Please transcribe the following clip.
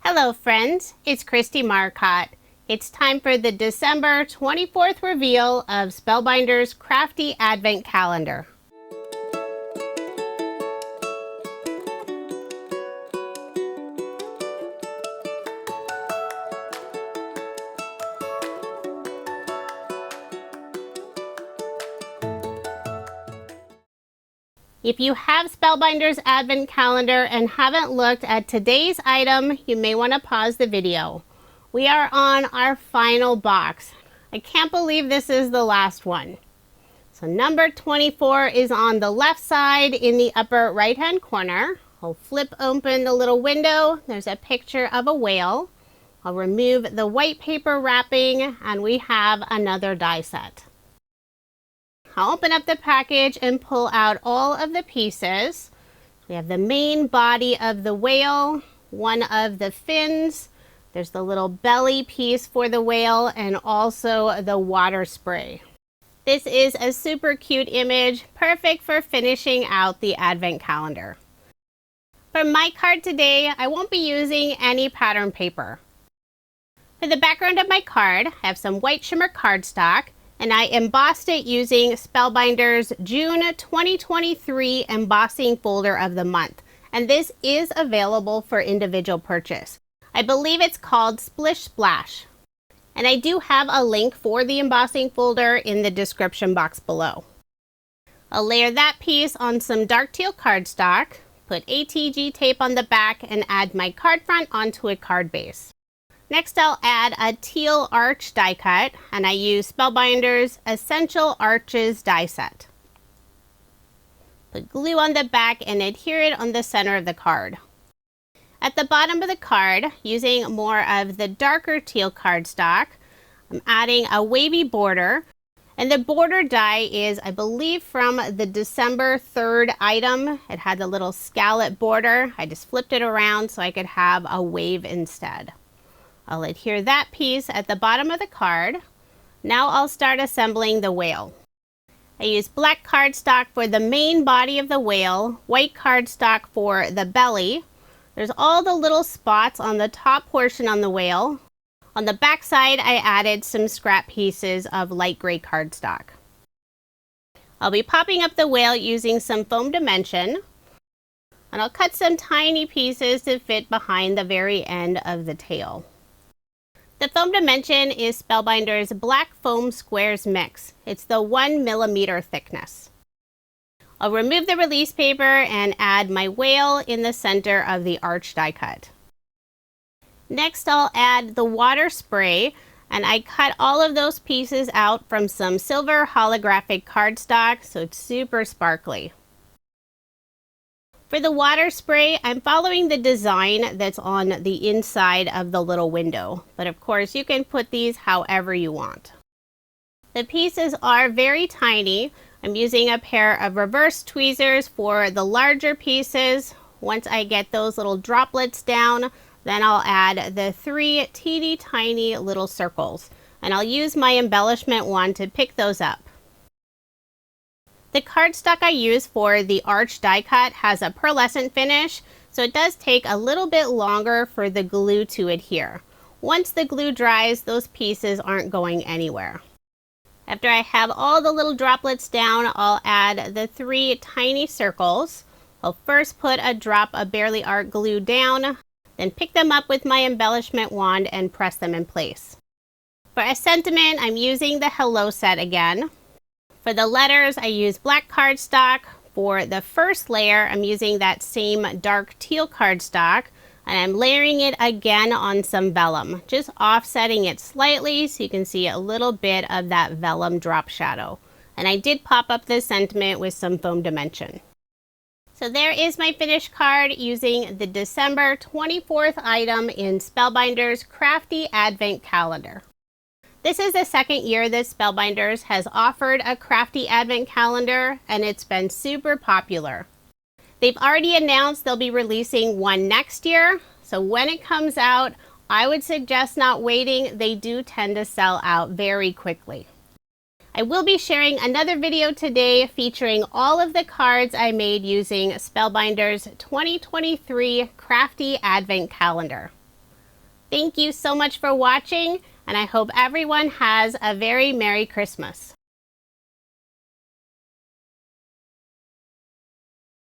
Hello friends, it's Kristie Marcotte. It's time for the December 24th reveal of Spellbinders Crafty Advent Calendar. If you have Spellbinders Advent Calendar and haven't looked at today's item, you may want to pause the video. We are on our final box. I can't believe this is the last one. So number 24 is on the left side in the upper right hand corner. I'll flip open the little window. There's a picture of a whale. I'll remove the white paper wrapping and we have another die set. I'll open up the package and pull out all of the pieces. We have the main body of the whale, one of the fins, there's the little belly piece for the whale, and also the water spray. This is a super cute image, perfect for finishing out the advent calendar. For my card today, I won't be using any pattern paper. For the background of my card, I have some white shimmer cardstock, and I embossed it using Spellbinders June 2023 embossing folder of the month. And this is available for individual purchase. I believe it's called Splish Splash. And I do have a link for the embossing folder in the description box below. I'll layer that piece on some dark teal cardstock, put ATG tape on the back, and add my card front onto a card base. Next, I'll add a teal arch die cut, and I use Spellbinders Essential Arches die set. Put glue on the back and adhere it on the center of the card. At the bottom of the card, using more of the darker teal cardstock, I'm adding a wavy border. And the border die is, I believe, from the December 3rd item. It had the little scallop border. I just flipped it around so I could have a wave instead. I'll adhere that piece at the bottom of the card. Now I'll start assembling the whale. I use black cardstock for the main body of the whale, white cardstock for the belly. There's all the little spots on the top portion on the whale. On the back side, I added some scrap pieces of light gray cardstock. I'll be popping up the whale using some foam dimension. And I'll cut some tiny pieces to fit behind the very end of the tail. The foam dimension is Spellbinders Black Foam Squares Mix. It's the 1 millimeter thickness. I'll remove the release paper and add my whale in the center of the arch die cut. Next, I'll add the water spray, and I cut all of those pieces out from some silver holographic cardstock, so it's super sparkly. For the water spray, I'm following the design that's on the inside of the little window, but of course you can put these however you want. The pieces are very tiny. I'm using a pair of reverse tweezers for the larger pieces. Once I get those little droplets down, then I'll add the 3 teeny tiny little circles, and I'll use my embellishment wand to pick those up. The cardstock I use for the arch die cut has a pearlescent finish, so it does take a little bit longer for the glue to adhere. Once the glue dries, those pieces aren't going anywhere. After I have all the little droplets down, I'll add the 3 tiny circles. I'll first put a drop of Barely Art glue down, then pick them up with my embellishment wand and press them in place. For a sentiment, I'm using the Hello set again. For the letters, I use black cardstock. For the first layer, I'm using that same dark teal cardstock, and I'm layering it again on some vellum, just offsetting it slightly so you can see a little bit of that vellum drop shadow. And I did pop up this sentiment with some foam dimension. So there is my finished card using the December 24th item in Spellbinders Crafty Advent Calendar. This is the second year that Spellbinders has offered a Crafty Advent Calendar, and it's been super popular. They've already announced they'll be releasing one next year, so when it comes out, I would suggest not waiting. They do tend to sell out very quickly. I will be sharing another video today featuring all of the cards I made using Spellbinders 2023 Crafty Advent Calendar. Thank you so much for watching, and I hope everyone has a very Merry Christmas.